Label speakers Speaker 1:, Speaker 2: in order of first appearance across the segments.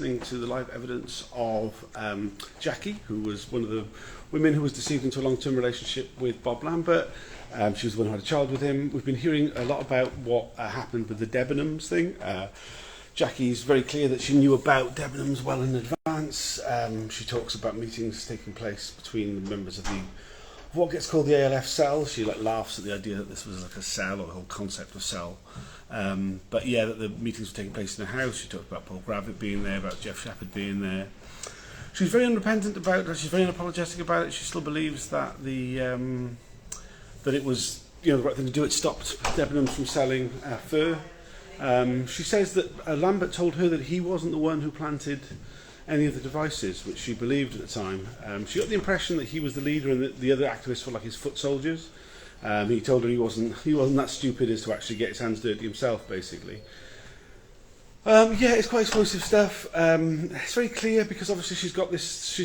Speaker 1: listening to the live evidence of Jacqui, who was one of the women who was deceived into a long-term relationship with Bob Lambert. She was the one who had a child with him. We've been hearing a lot about what happened with the Debenhams thing. Jacqui's very clear that she knew about Debenhams well in advance. She talks about meetings taking place between the members of what gets called the ALF cell. She laughs at the idea that this was like a cell, or the whole concept of cell. But yeah, that the meetings were taking place in the house. She talked about Paul Gravitt being there, about Jeff Shepherd being there. She's very unrepentant about it. She's very unapologetic about it. She still believes that that it was the right thing to do. It stopped Debenhams from selling fur. She says that Lambert told her that he wasn't the one who planted any of the devices, which she believed at the time. She got the impression that he was the leader and that the other activists were like his foot soldiers. He told her he wasn't that stupid as to actually get his hands dirty himself, basically. Yeah, it's quite explosive stuff. It's very clear because obviously she's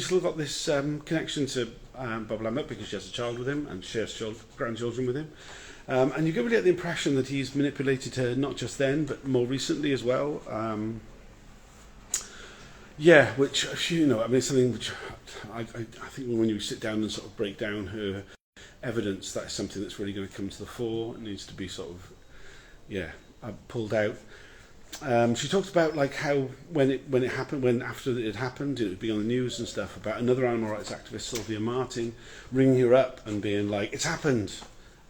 Speaker 1: still got this connection to Bob Lambert because she has a child with him and shares grandchildren with him. And you get really get the impression that he's manipulated her not just then, but more recently as well. Yeah, which, it's something which I think when you sit down and sort of break down her evidence, that is something that's really going to come to the fore. It needs to be sort of, pulled out. She talked about how when it happened, after it had happened, it would be on the news and stuff, about another animal rights activist, Sylvia Martin, ringing her up and being like, "It's happened,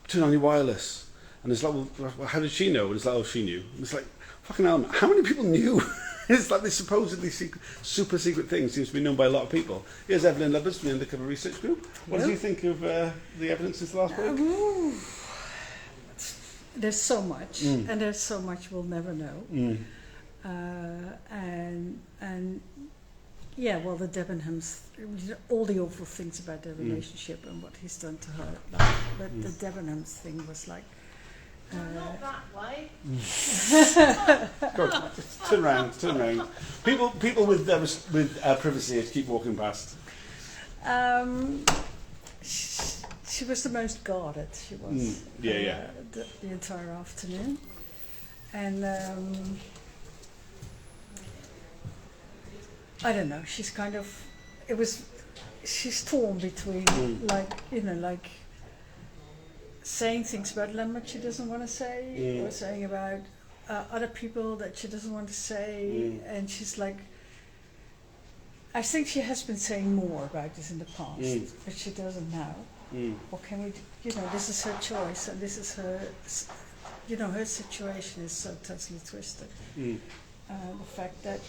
Speaker 1: turn on your wireless." And it's like, well, how did she know? And it's like, oh, she knew. And it's like, fucking hell, how many people knew? It's like this supposedly super secret thing seems to be known by a lot of people. Here's Eveline Lubbers from the Undercover Research Group. What do you think of the evidence since the last break?
Speaker 2: There's so much, and there's so much we'll never know. The Debenhams, all the awful things about their relationship and what he's done to her. But the Debenhams thing was like.
Speaker 3: Not that way.
Speaker 1: Go on, turn around. People with privacy keep walking past.
Speaker 2: She was the most guarded. She was. The entire afternoon, and I don't know. She's kind of. She's torn between saying things about Lambert she doesn't want to say, or saying about other people that she doesn't want to say, and she's like. I think she has been saying more about this in the past, but she doesn't now. What can we do? This is her choice, and this is her. Her situation is so totally twisted. The fact that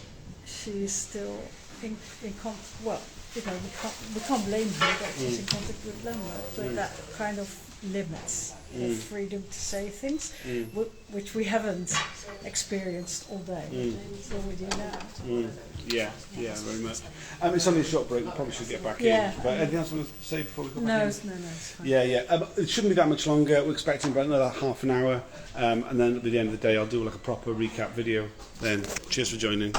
Speaker 2: she is still we can't blame her that she's in contact with Lambert, but that kind of limits the freedom to say things, which we haven't experienced all day. So we do now.
Speaker 1: Yeah, very much. It's only a short break. We probably should get back in. But anything else you want to say before we come back in?
Speaker 2: No, it's fine.
Speaker 1: Yeah. It shouldn't be that much longer. We're expecting about another half an hour, and then at the end of the day, I'll do a proper recap video. Then, cheers for joining.